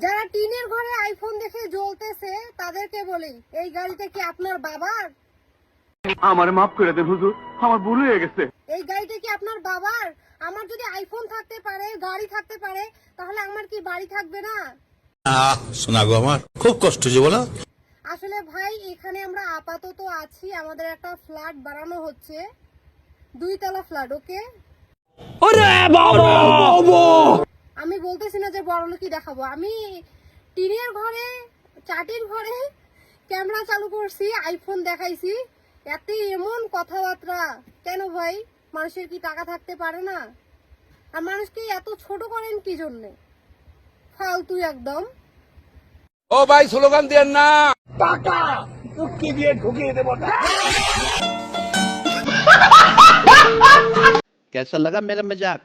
যারা টিনের ঘরে আইফোন দেখে জ্বলতেছে তাদেরকে বলি, এই গাড়িটা কি আপনার বাবার? আমারে মাফ করে দেন হুজুর, আমার ভুল হয়ে গেছে। এই গাড়িটা কি আপনার বাবার? আমার যদি আইফোন থাকতে পারে, গাড়ি থাকতে পারে, তাহলে আমার কি বাড়ি থাকবে না? শোনা গো, আমার খুব কষ্ট যে বলো। আসলে ভাই, এখানে আমরা আপাতত আছি, আমাদের একটা ফ্ল্যাট বানানো হচ্ছে, 2 তলা ফ্ল্যাট। ওকে, আমি বলতেছি না যে বড়লোকি দেখাবো। আমি টিনের ঘরে, চাটির ঘরে ক্যামেরা চালু করছি, আইফোন দেখাইছি, এতে এমন কথাবার্তা কেন ভাই? মানুষের কি টাকা থাকতে পারে না? আর মানুষকে এত ছোট করেন কি জন্যে? ফালতু একদম। ও ভাই, স্লোগান দেন না। টাকা চুক্তি দিয়ে ঢুকিয়ে দেবো। कैसा लगा मेरा मजाक?